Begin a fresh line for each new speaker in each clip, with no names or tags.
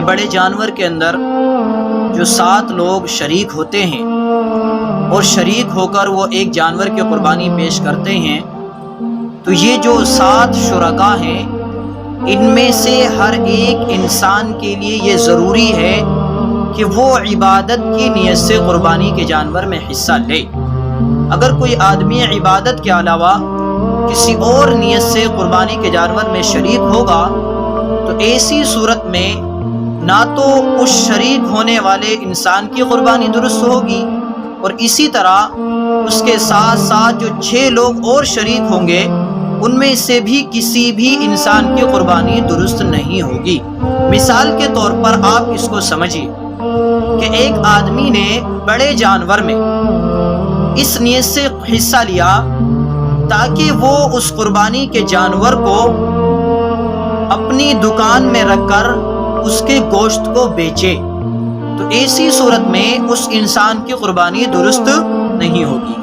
بڑے جانور کے اندر جو 7 لوگ شریک ہوتے ہیں اور شریک ہو کر وہ ایک جانور کی قربانی پیش کرتے ہیں، تو یہ جو 7 شرکا ہیں ان میں سے ہر ایک انسان کے لیے یہ ضروری ہے کہ وہ عبادت کی نیت سے قربانی کے جانور میں حصہ لے۔ اگر کوئی آدمی عبادت کے علاوہ کسی اور نیت سے قربانی کے جانور میں شریک ہوگا تو ایسی صورت میں نہ تو اس شریک ہونے والے انسان کی قربانی درست ہوگی، اور اسی طرح اس کے ساتھ ساتھ جو 6 لوگ اور شریک ہوں گے ان میں سے بھی کسی بھی انسان کی قربانی درست نہیں ہوگی۔ مثال کے طور پر آپ اس کو سمجھیے کہ ایک آدمی نے بڑے جانور میں اس نیت سے حصہ لیا تاکہ وہ اس قربانی کے جانور کو اپنی دکان میں رکھ کر اس کے گوشت کو بیچے، تو ایسی صورت میں اس انسان کی قربانی درست نہیں ہوگی۔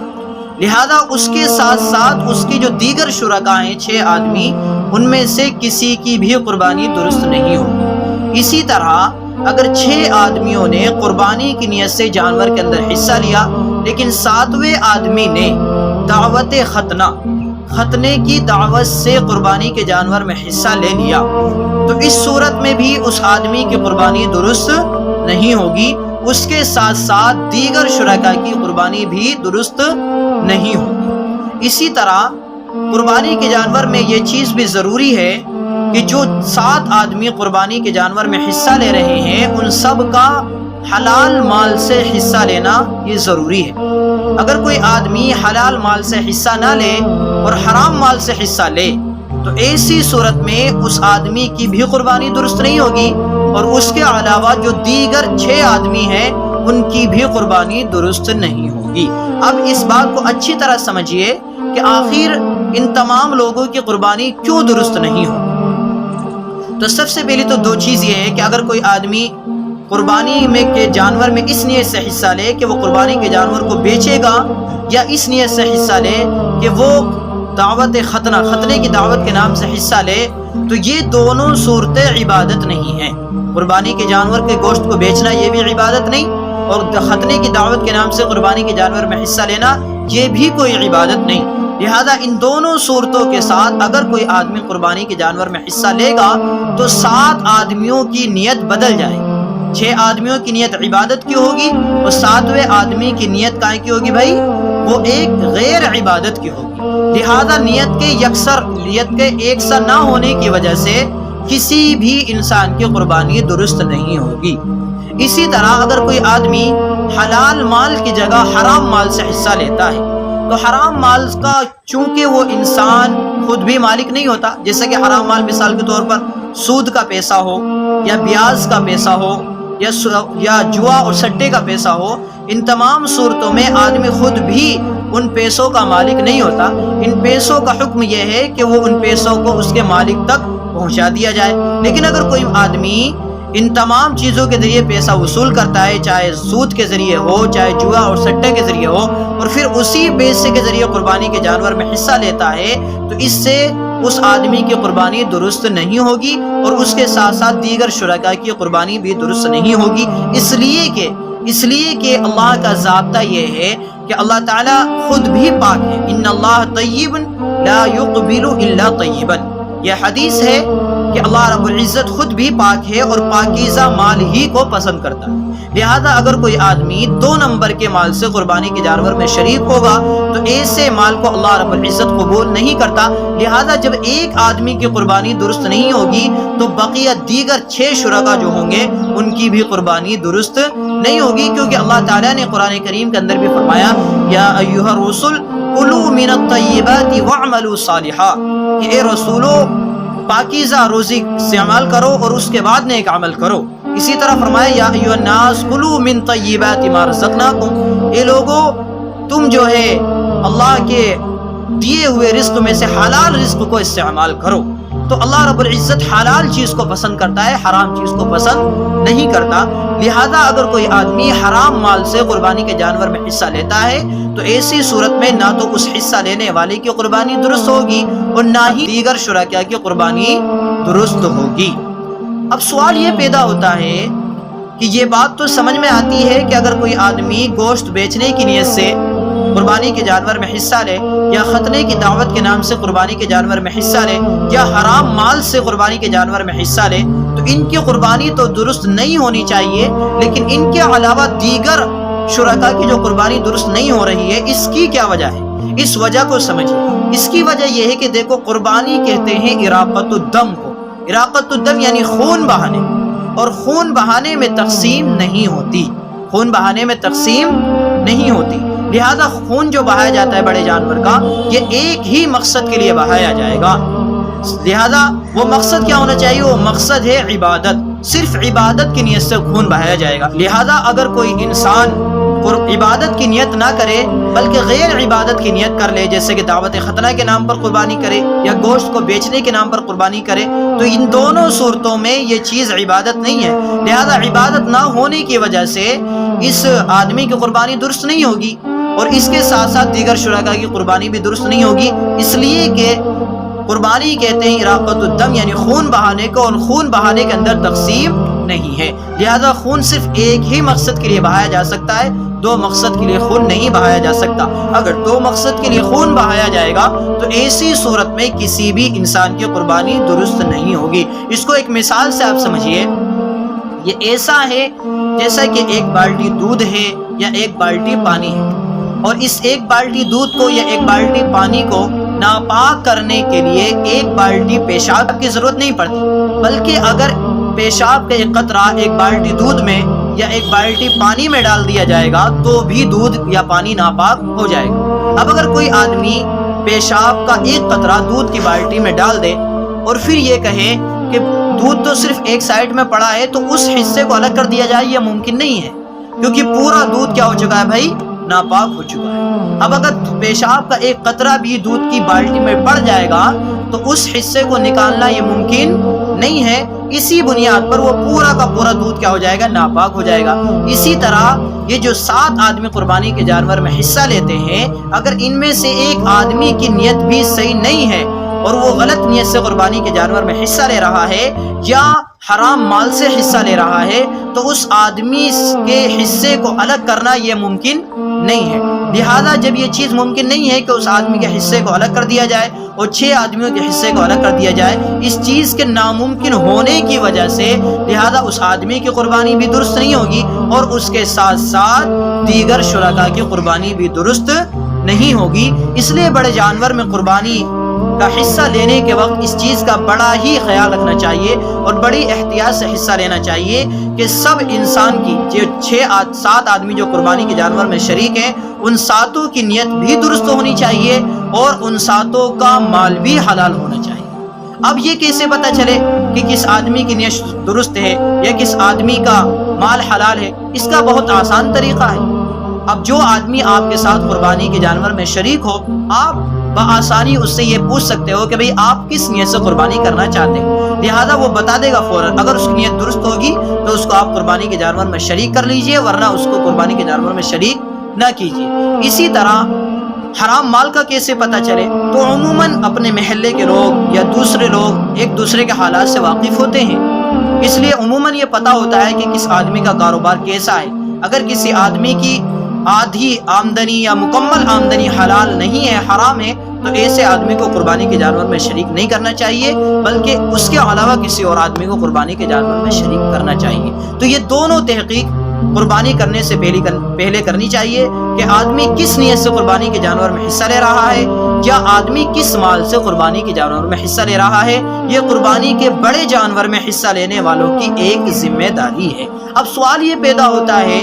لہذا اس کے ساتھ ساتھ اس کی جو دیگر شرکا ہیں 6 آدمی، ان میں سے کسی کی بھی قربانی درست نہیں ہوگی۔ اسی طرح اگر 6 آدمیوں نے قربانی کی نیت سے جانور کے اندر حصہ لیا لیکن 7ویں آدمی نے دعوت ختنے کی دعوت سے قربانی کے جانور میں حصہ لے لیا، تو اس صورت میں بھی اس آدمی کی قربانی درست نہیں ہوگی، اس کے ساتھ ساتھ دیگر شرکا کی قربانی بھی درست نہیں ہوگی۔ اسی طرح قربانی کے جانور میں یہ چیز بھی ضروری ہے کہ جو 7 آدمی قربانی کے جانور میں حصہ لے رہے ہیں ان سب کا حلال مال سے حصہ لینا یہ ضروری ہے۔ اگر کوئی آدمی حلال مال سے حصہ نہ لے اور حرام مال سے حصہ لے تو ایسی صورت میں اس آدمی کی بھی قربانی درست نہیں ہوگی، اور اس کے علاوہ جو دیگر 6 آدمی ہیں ان کی بھی قربانی درست نہیں ہوگی۔ اب اس بات کو اچھی طرح سمجھیے کہ آخر ان تمام لوگوں کی قربانی کیوں درست نہیں ہوگی۔ تو سب سے پہلی تو 2 چیز یہ ہے کہ اگر کوئی آدمی قربانی میں کے جانور میں اس نیت سے حصہ لے کہ وہ قربانی کے جانور کو بیچے گا، یا اس نیت سے حصہ لے کہ وہ ختنے کی دعوت کے نام سے حصہ لے، تو یہ دونوں صورتیں عبادت نہیں ہیں۔ قربانی کے جانور کے گوشت کو بیچنا یہ بھی عبادت نہیں، اور ختنے کی دعوت کے نام سے قربانی کے جانور میں حصہ لینا یہ بھی کوئی عبادت نہیں۔ لہذا ان دونوں صورتوں کے ساتھ اگر کوئی آدمی قربانی کے جانور میں حصہ لے گا تو 7 آدمیوں کی نیت بدل جائے گی۔ 6 آدمیوں کی نیت عبادت کی ہوگی اور 7ویں آدمی کی نیت کائیں کی ہوگی بھائی؟ وہ ایک غیر عبادت کی ہوگی۔ لہذا نیت کے یکساں نہ ہونے کی وجہ سے کسی بھی انسان کی قربانی درست نہیں ہوگی۔ اسی طرح اگر کوئی آدمی حلال مال کی جگہ حرام مال سے حصہ لیتا ہے تو حرام مال کا چونکہ وہ انسان خود بھی مالک نہیں ہوتا، جیسے کہ حرام مال مثال کے طور پر سود کا پیسہ ہو یا بیاج کا پیسہ ہو یا جوا اور سٹے کا پیسہ ہو، ان تمام صورتوں میں آدمی خود بھی ان پیسوں کا مالک نہیں ہوتا۔ ان پیسوں کا حکم یہ ہے کہ وہ ان پیسوں کو اس کے مالک تک پہنچا دیا جائے۔ لیکن اگر کوئی آدمی ان تمام چیزوں کے ذریعے پیسہ وصول کرتا ہے، چاہے سود کے ذریعے ہو چاہے جوا اور سٹے کے ذریعے ہو، اور پھر اسی پیسے کے ذریعے قربانی کے جانور میں حصہ لیتا ہے، تو اس سے اس آدمی کی قربانی درست نہیں ہوگی، اور اس کے ساتھ ساتھ دیگر شرکاء کی قربانی بھی درست نہیں ہوگی، اس لیے کہ اللہ کا ضابطہ یہ ہے کہ اللہ تعالیٰ خود بھی پاک ہے۔ ان اللہ طیب لا يقبل الا طیبا، یہ حدیث ہے کہ اللہ رب العزت خود بھی پاک ہے اور پاکیزہ مال ہی کو پسند کرتا ہے۔ لہذا اگر کوئی آدمی 2 نمبر کے مال سے قربانی کے جانور میں شریک ہوگا تو ایسے مال کو اللہ رب العزت قبول نہیں کرتا۔ لہذا جب ایک آدمی کی قربانی درست نہیں ہوگی تو بقیہ دیگر 6 شرکاء جو ہوں گے ان کی بھی قربانی درست نہیں ہوگی، کیونکہ اللہ تعالیٰ نے قرآن کریم کے اندر بھی فرمایا یا ایھا الرسل کلوا من الطیبات واعملوا صالحا، کہ اے رسولو پاکیزہ روزی استعمال کرو اور اس کے بعد نیک عمل کرو۔ اسی طرح فرمایا یا ایھا الناس کلوا من طیبات ما رزقناکم، اے لوگو تم جو ہے اللہ کے دیے ہوئے رزق میں سے حلال رزق کو استعمال کرو۔ تو اللہ رب العزت حلال چیز کو پسند کرتا ہے، حرام چیز کو پسند نہیں کرتا۔ لہذا اگر کوئی آدمی حرام مال سے قربانی کے جانور میں حصہ لیتا ہے تو ایسی صورت میں نہ تو اس حصہ لینے والے کی قربانی درست ہوگی اور نہ ہی دیگر شرکاء کی قربانی درست ہوگی۔ اب سوال یہ پیدا ہوتا ہے کہ یہ بات تو سمجھ میں آتی ہے کہ اگر کوئی آدمی گوشت بیچنے کی نیت سے قربانی کے جانور میں حصہ لے، یا ختنے کی دعوت کے نام سے قربانی کے جانور میں حصہ لے، یا حرام مال سے قربانی کے جانور میں حصہ لے، تو ان کی قربانی تو درست نہیں ہونی چاہیے، لیکن ان کے علاوہ دیگر شرکا کی جو قربانی درست نہیں ہو رہی ہے، اس کی کیا وجہ ہے؟ اس وجہ کو سمجھیے۔ اس کی وجہ یہ ہے کہ دیکھو، قربانی کہتے ہیں اراقۃ الدم کو۔ اراقۃ الدم یعنی خون بہانے، اور خون بہانے میں تقسیم نہیں ہوتی، خون بہانے میں تقسیم نہیں ہوتی، لہذا خون جو بہایا جاتا ہے بڑے جانور کا، یہ ایک ہی مقصد کے لیے بہایا جائے گا۔ لہذا وہ مقصد کیا ہونا چاہیے؟ وہ مقصد ہے عبادت، صرف عبادت کی نیت سے خون بہایا جائے گا۔ لہذا اگر کوئی انسان عبادت کی نیت نہ کرے بلکہ غیر عبادت کی نیت کر لے، جیسے کہ دعوت ختنہ کے نام پر قربانی کرے یا گوشت کو بیچنے کے نام پر قربانی کرے، تو ان دونوں صورتوں میں یہ چیز عبادت نہیں ہے۔ لہذا عبادت نہ ہونے کی وجہ سے اس آدمی کی قربانی درست نہیں ہوگی، اور اس کے ساتھ ساتھ دیگر شرکا کی قربانی بھی درست نہیں ہوگی، اس لیے کہ قربانی کہتے ہیں اراقۃ الدم یعنی خون بہانے کو، اور خون بہانے کے اندر تقسیم نہیں ہے۔ لہذا خون صرف ایک ہی مقصد کے لیے بہایا جا سکتا ہے، دو مقصد کے لیے خون نہیں بہایا جا سکتا۔ اگر دو مقصد کے لیے خون بہایا جائے گا تو ایسی صورت میں کسی بھی انسان کی قربانی درست نہیں ہوگی۔ اس کو ایک مثال سے آپ سمجھیے، یہ ایسا ہے جیسا کہ ایک بالٹی دودھ ہے یا ایک بالٹی پانی ہے، اور اس ایک بالٹی دودھ کو یا ایک بالٹی پانی کو ناپاک کرنے کے لیے ایک بالٹی پیشاب کی ضرورت نہیں پڑتی، بلکہ اگر پیشاب کا ایک قطرہ ایک بالٹی دودھ میں یا ایک بالٹی پانی میں ڈال دیا جائے گا تو بھی دودھ یا پانی ناپاک ہو جائے گا۔ اب اگر کوئی آدمی پیشاب کا ایک قطرہ دودھ کی بالٹی میں ڈال دے اور پھر یہ کہے کہ دودھ تو صرف ایک سائڈ میں پڑا ہے، تو اس حصے کو الگ کر دیا جائے، یہ ممکن نہیں ہے، کیونکہ پورا دودھ کیا ہو چکا ہے بھائی؟ ناپاک ہو چکا ہے۔ اب اگر پیشاب کا ایک قطرہ بھی دودھ کی بالٹی میں پڑ جائے گا تو اس حصے کو نکالنا یہ ممکن نہیں ہے، اسی بنیاد پر وہ پورا کا پورا دودھ کیا ہو جائے گا؟ ناپاک ہو جائے گا۔ اسی طرح یہ جو 7 آدمی قربانی کے جانور میں حصہ لیتے ہیں، اگر ان میں سے ایک آدمی کی نیت بھی صحیح نہیں ہے اور وہ غلط نیت سے قربانی کے جانور میں حصہ لے رہا ہے یا حرام مال سے حصہ لے رہا ہے، تو اس آدمی کے حصے کو الگ کرنا یہ ممکن نہیں ہے۔ لہذا جب یہ چیز ممکن نہیں ہے کہ اس آدمی کے حصے کو الگ کر دیا جائے اور 6 آدمیوں کے حصے کو الگ کر دیا جائے، اس چیز کے ناممکن ہونے کی وجہ سے لہذا اس آدمی کی قربانی بھی درست نہیں ہوگی، اور اس کے ساتھ ساتھ دیگر شرکا کی قربانی بھی درست نہیں ہوگی۔ اس لیے بڑے جانور میں قربانی کا حصہ لینے کے وقت اس چیز کا بڑا ہی خیال رکھنا چاہیے اور بڑی احتیاط سے حصہ لینا چاہیے کہ سب انسان کی جو 7 آدمی جو قربانی کے جانور میں شریک ہیں، ان 7 کی نیت بھی درست ہونی چاہیے اور ان 7 کا مال بھی حلال ہونا چاہیے۔ اب یہ کیسے پتہ چلے کہ کس آدمی کی نیت درست ہے یا کس آدمی کا مال حلال ہے؟ اس کا بہت آسان طریقہ ہے۔ اب جو آدمی آپ کے ساتھ قربانی کے جانور میں شریک ہو، آپ بآسانی اس سے یہ پوچھ سکتے ہو کہ بھئی آپ کس نیت سے قربانی کرنا چاہتے ہیں، لہذا وہ بتا دے گا فوراً۔ اگر اس کی نیت درست ہوگی تو اس کو آپ قربانی کے جانور میں شریک کر لیجئے، ورنہ اس کو قربانی کے جانور میں شریک نہ کیجیے۔ اسی طرح حرام مال کا کیسے پتہ چلے؟ تو عموماً اپنے محلے کے لوگ یا دوسرے لوگ ایک دوسرے کے حالات سے واقف ہوتے ہیں، اس لیے عموماً یہ پتہ ہوتا ہے کہ کس آدمی کا کاروبار کیسا ہے۔ اگر کسی آدمی کی آدھی آمدنی یا مکمل آمدنی حلال نہیں ہے، حرام ہے، تو ایسے آدمی کو قربانی کے جانور میں شریک نہیں کرنا چاہیے، بلکہ اس کے علاوہ کسی اور آدمی کو قربانی کے جانور میں شریک کرنا چاہیے۔ تو یہ دونوں تحقیق قربانی کرنے سے پہلے کرنی چاہیے کہ آدمی کس نیت سے قربانی کے جانور میں حصہ لے رہا ہے، یا آدمی کس مال سے قربانی کے جانور میں حصہ لے رہا ہے۔ یہ قربانی کے بڑے جانور میں حصہ لینے والوں کی ایک ذمہ داری ہے۔ اب سوال یہ پیدا ہوتا ہے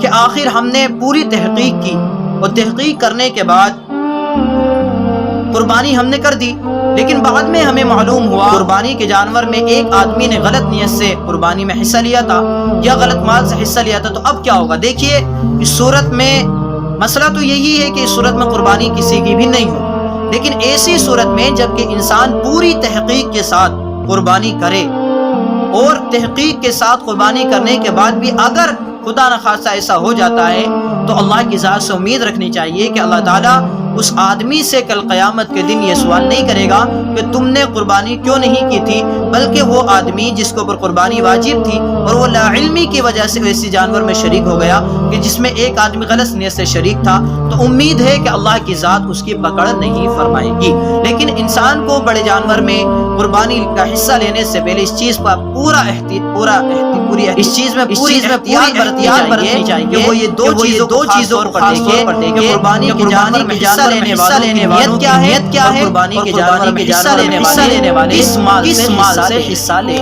کہ آخر ہم نے پوری تحقیق کی اور تحقیق کرنے کے بعد قربانی ہم نے کر دی، لیکن بعد میں ہمیں معلوم ہوا قربانی کے جانور میں ایک آدمی نے غلط نیت سے قربانی میں حصہ لیا تھا یا غلط مال سے حصہ لیا تھا، تو اب کیا ہوگا؟ دیکھیے، اس صورت میں مسئلہ تو یہی ہے کہ اس صورت میں قربانی کسی کی بھی نہیں ہو، لیکن ایسی صورت میں جب کہ انسان پوری تحقیق کے ساتھ قربانی کرے اور تحقیق کے ساتھ قربانی کرنے کے بعد بھی اگر خدا نخواستہ ایسا ہو جاتا ہے تو اللہ کی ذات سے امید رکھنی چاہیے کہ اللہ تعالیٰ اس آدمی سے کل قیامت کے دن یہ سوال نہیں کرے گا کہ تم نے قربانی کیوں نہیں کی تھی، بلکہ وہ آدمی جس کے اوپر قربانی واجب تھی اور وہ لا علمی کی وجہ سے ایسی جانور میں شریک ہو گیا کہ جس میں ایک آدمی غلط نیت سے شریک تھا، تو امید ہے کہ اللہ کی ذات اس کی پکڑ نہیں فرمائے گی۔ لیکن انسان کو بڑے جانور میں قربانی کا حصہ لینے سے پہلے اس چیز کا پوری احتیاط برتنی چاہیے کہ وہ یہ دو چیزوں کو خاص طور پر دیکھے کہ قربانی کے جانور میں حصہ لینے والوں کی نیت کیا ہے، قربانی کے جانور میں حصہ لینے والے کس مال سے حصہ لے۔